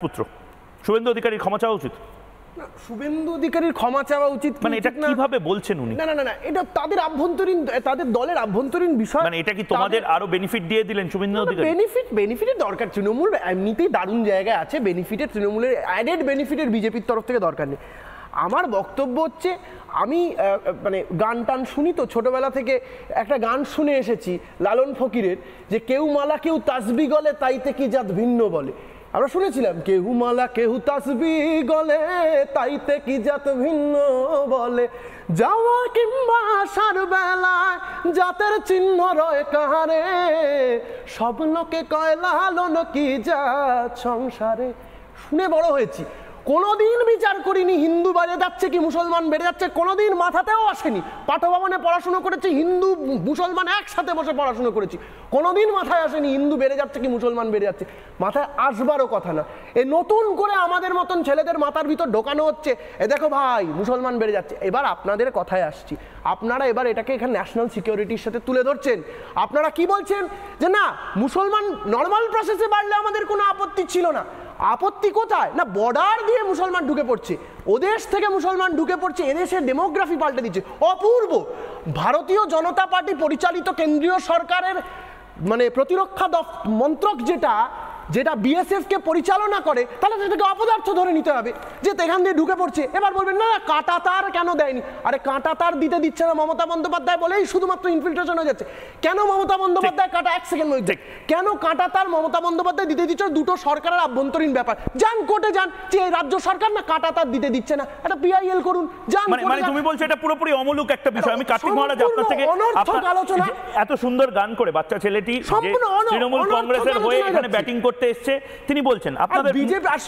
পুত্র শুভেন্দু অধিকারীর ক্ষমা চাওয়া উচিত। শুভেন্দু অধিকারীর ক্ষমা চাওয়া উচিত মানে এটা কিভাবে বলছেন উনি? না না না এটা তাদের আভ্যন্তরীণ, তাদের দলের আভ্যন্তরীণ বিষয়। মানে এটা কি তোমাদের আরো বেনিফিট দিয়ে দিলেন শুভেন্দু অধিকারী? বেনিফিটের দরকার, তৃণমূল এমনিতেই দারুণ জায়গায় আছে, বেনিফিটের তৃণমূলের অ্যাডেড বেনিফিটের বিজেপির তরফ থেকে দরকার নেই। আমার বক্তব্য হচ্ছে, আমি মানে গান টান শুনি তো, ছোটবেলা থেকে একটা গান শুনে এসেছি লালন ফকিরের, যে কেউ মালা কেউ তাসবি গলে তাইতে কি জাত ভিন্ন বলে। আমরা শুনেছিলাম কেহু মালা কেহু তাসবি গলে তাইতে কি জাত ভিন্ন বলে, যাওয়া কিংবা আসার বেলায় জাতের চিহ্ন রয় কাহারে, সব লোকে কয় লালন কি জাত সংসারে। শুনে বড় হয়েছি, কোনোদিন বিচার করিনি হিন্দু বেড়ে যাচ্ছে কি মুসলমান বেড়ে যাচ্ছে, কোনোদিন মাথাতেও আসেনি। পাঠভবনে পড়াশুনো করেছি, হিন্দু মুসলমান একসাথে বসে পড়াশুনো করেছি, কোনোদিন মাথায় আসেনি হিন্দু বেড়ে যাচ্ছে কি মুসলমান বেড়ে যাচ্ছে, মাথায় আসবারও কথা না। এ নতুন করে আমাদের মতন ছেলেদের মাথার ভিতর ঢোকানো হচ্ছে, এ দেখো ভাই মুসলমান বেড়ে যাচ্ছে। এবার আপনাদের কথায় আসছি, আপনারা এবার এটাকে এখানে ন্যাশনাল সিকিউরিটির সাথে তুলে ধরছেন। আপনারা কি বলছেন যে না মুসলমান নর্মাল প্রসেসে বাড়লে আমাদের কোনো আপত্তি ছিল না। আপত্তি কোথায়? না বর্ডার দিয়ে মুসলমান ঢুকে পড়ছে, ওদেশ থেকে মুসলমান ঢুকে পড়ছে, এদেশের ডেমোগ্রাফি পাল্টে দিচ্ছে। অপূর্ব। ভারতীয় জনতা পার্টি পরিচালিত কেন্দ্রীয় সরকারের মানে প্রতিরক্ষা মন্ত্রক যেটা বিএসএফ কে পরিচালনা করে, তাহলে সেটাকে অপদার্থ ধরে নিতে হবে যে এখান দিয়ে ঢুকে পড়ছে। এবার বলবেন না কাঁটা তার কেন দেয়নি, আরে কাঁটা তার দিতে দিচ্ছে না মমতা বন্দ্যোপাধ্যায় বলেই শুধুমাত্র ইনফিল্ট্রেশন হয়ে যাচ্ছে। কেন মমতা বন্দ্যোপাধ্যায় কাঁটা, এক সেকেন্ড মধ্যে কেন কাঁটা তার মমতা বন্দ্যোপাধ্যায় দিতে দিচ্ছে? দুটো সরকারের আভ্যন্তরীণ ব্যাপার, যান কোর্টে যান, যে রাজ্য সরকার না কাঁটা তার দিতে দিচ্ছে না, এটা পিআইএল করুন, যান। মানে তুমি বলছো এটা পুরোপুরি অমূলক একটা বিষয়। আমি কার্তিক মহারাজ আপনার থেকে আলোচনা, এত সুন্দর গান করে বাচ্চা ছেলেটি তৃণমূল কংগ্রেসের হয়ে এখানে ব্যাটিং করতে এসছে, তিনি বলছেন আপনাদের বিজেপি আর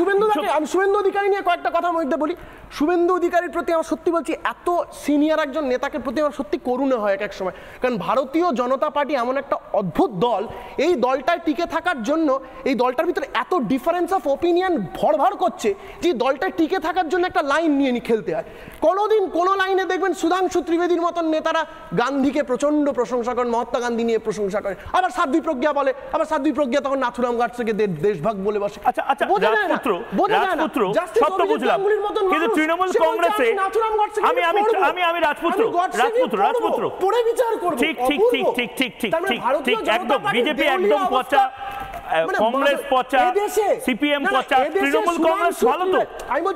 শুভেন্দু অধিকারী নিয়ে কয়েকটা কথা মধ্যে বলি। শুভেন্দু অধিকারীর প্রতি আমার সত্যি বলছি, এত সিনিয়র একজন নেতাকে প্রতি আমার সত্যি করুণা হয় এক সময়। কারণ ভারতীয় জনতা পার্টি এমন একটা অদ্ভুত দল, এই দলটায় টিকে থাকার জন্য এই দলটার ভিতরে এত ডিফারেন্স অফ ওপিনিয়ন ভরভর করছে যে দলটায় টিকে থাকার জন্য একটা লাইন নিয়ে খেলতে হয়। কোনোদিন কোনো লাইনে দেখবেন সুধাংশু ত্রিবেদীর মতন নেতারা গান্ধীকে প্রচন্ড প্রশংসা করেন, মহাত্মা গান্ধী নিয়ে প্রশংসা করেন, আবার সাধ্বী প্রজ্ঞা বলে, আবার সাধ্বী প্রজ্ঞা তখন নাথুরাম গডসেকে দেশভাগ বলে বসে। আচ্ছা আচ্ছা, রাজপুত্র সব তো বুঝলাম, কিন্তু তৃণমূল কংগ্রেসে আমি আমি আমি আমি রাজপুত্র পরে বিচার করব। ঠিক ঠিক ঠিক ঠিক ঠিক ঠিক ঠিক একদম বিজেপি একদম পচা, কংগ্রেস পচা, সিপিএম পচা, তৃণমূল কংগ্রেস ভালো তো।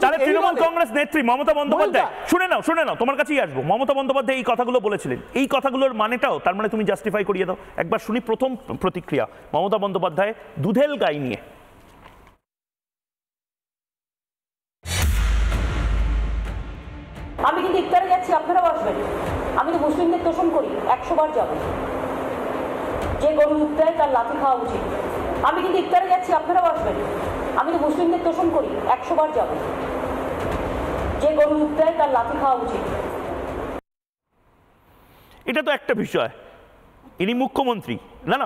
তাহলে তৃণমূল কংগ্রেস নেত্রী মমতা বন্দ্যোপাধ্যায়, শুনে নাও তোমার কাছেই আসবো। মমতা বন্দ্যোপাধ্যায় এই কথাগুলো বলেছিলেন, এই কথাগুলোর মানেটাও তার মানে তুমি জাস্টিফাই করিয়ে দাও। একবার শুনি প্রথম প্রতিক্রিয়া মমতা বন্দ্যোপাধ্যায় দুধেল গাই নিয়ে। আমি কিন্তু ইফতারে যাচ্ছি, আপনারা বসবেন। আমি তো মুসলিমদের তোষণ করি, 100 বার যাব। যে গরু ইফতারে তার লাথি খাওয়া উচিত। আমি কিন্তু ইফতারে যাচ্ছি, আপনারা বসবেন। আমি তো মুসলিমদের তোষণ করি, 100 বার যাব। যে গরু ইফতারে তার লাথি খাওয়া উচিত। এটা তো একটা বিষয়, ইনি মুখ্যমন্ত্রী, না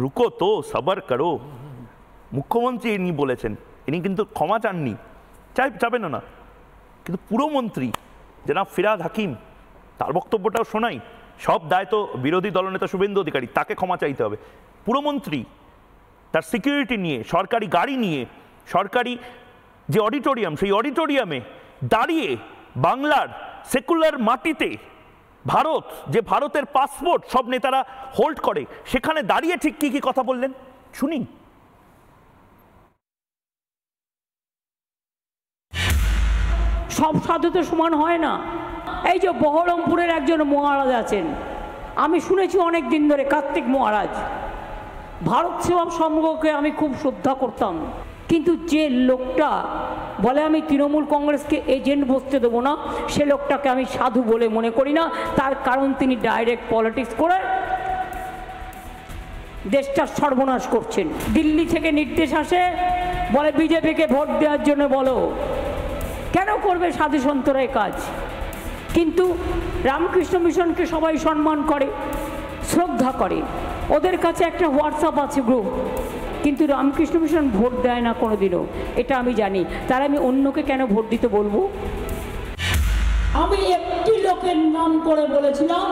রুকো তো সবার করো, মুখ্যমন্ত্রী ইনি বলেছেন, ইনি কিন্তু ক্ষমা চাননি, চাবেন না, কিন্তু পুরমন্ত্রী জনাব ফিরহাদ হাকিম তার বক্তব্যটাও শোনাই। সব দায় তো বিরোধী দলনেতা শুভেন্দু অধিকারী, তাকে ক্ষমা চাইতে হবে। পুরমন্ত্রী তার সিকিউরিটি নিয়ে, সরকারি গাড়ি নিয়ে, সরকারি যে অডিটোরিয়াম, সেই অডিটোরিয়ামে দাঁড়িয়ে বাংলার সেকুলার মাটিতে ভারত, যে ভারতের পাসপোর্ট সব নেতারা হোল্ড করে, সেখানে দাঁড়িয়ে ঠিক কি কি কথা বললেন শুনি। সব সাধু তো সমান হয় না। এই যে বহরমপুরের একজন মহারাজ আছেন, আমি শুনেছি অনেক দিন ধরে, কার্তিক মহারাজ, ভারত সেবা সংঘকে আমি খুব শ্রদ্ধা করতাম, কিন্তু যে লোকটা বলে আমি তৃণমূল কংগ্রেসকে এজেন্ট বসতে দেবো না, সে লোকটাকে আমি সাধু বলে মনে করি না। তার কারণ তিনি ডাইরেক্ট পলিটিক্স করে দেশটার সর্বনাশ করছেন। দিল্লি থেকে নির্দেশ আসে, বলে বিজেপিকে ভোট দেওয়ার জন্য বলো। কেন করবে সাধু সন্তরা এই কাজ? কিন্তু রামকৃষ্ণ মিশনকে সবাই সম্মান করে, শ্রদ্ধা করে, ওদের কাছে একটা হোয়াটসঅ্যাপ আছে গ্রুপ, কিন্তু রামকৃষ্ণ মিশন ভোট দেয় না কোনোদিনও, এটা আমি জানি। তাহলে আমি অন্যকে কেন ভোট দিতে বলবো? আমি একটি লোকের নাম করে বলেছিলাম,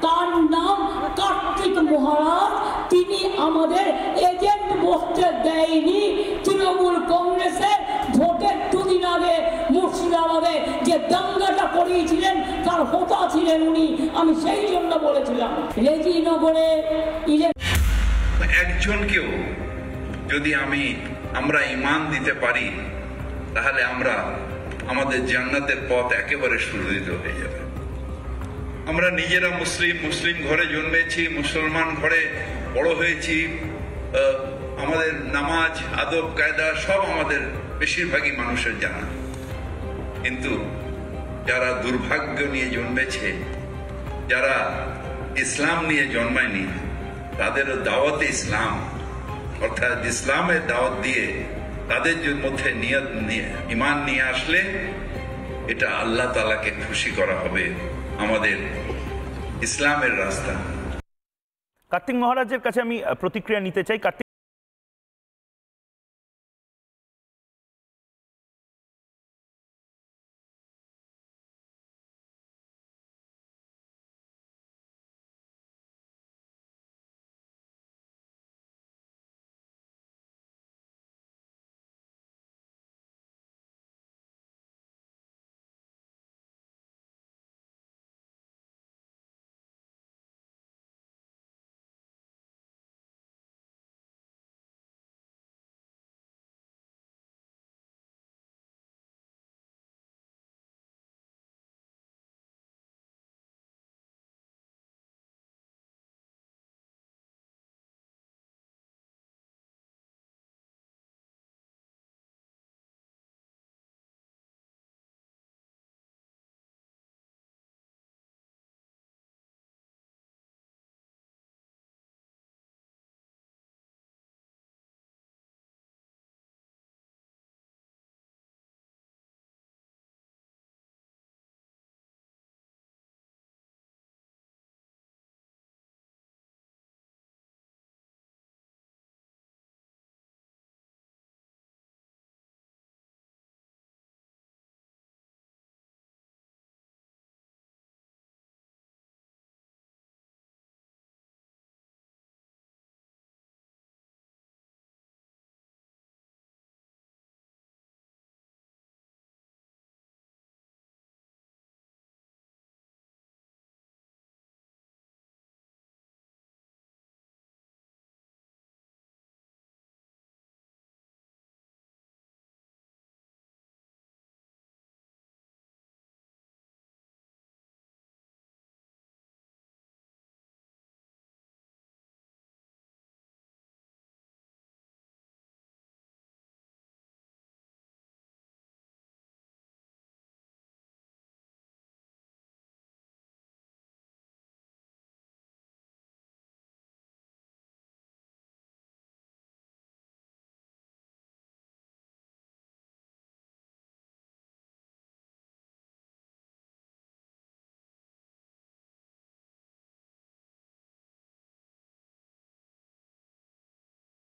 তার নাম কার্তিক মহারাজ, তিনি আমাদের এজেন্ট বসতে দেয়নি তৃণমূল কংগ্রেসের ভোটের দুদিন আগে মুর্শিদাবাদে যে দাঙ্গাটা করিয়েছিলেন তার হোতা ছিলেন উনি। আমি সেই জন্য বলেছিলাম রেজিনগরে একজনকেও যদি আমরা ঈমান দিতে পারি তাহলে আমাদের জান্নাতের পথ একেবারে সুদৃঢ় হয়ে যাবে। আমরা নিজেরা মুসলিম ঘরে জন্মেছি, মুসলমান ঘরে বড় হয়েছি, আমাদের নামাজ আদব কায়দা সব আমাদের বেশিরভাগই মানুষের জানা। কিন্তু যারা দুর্ভাগ্য নিয়ে জন্মেছে, যারা ইসলাম নিয়ে জন্মায়নি, তাদেরও দাওয়াতে ইসলাম অর্থাৎ ইসলামের দাওয়াত দিয়ে তাদের মধ্যে ঈমান নিয়ে আসলে এটা আল্লাহ তাআলাকে খুশি করা হবে আমাদের ইসলামের রাস্তা। কার্তিক মহারাজের কাছে আমি প্রতিক্রিয়া নিতে চাই। কার্তিক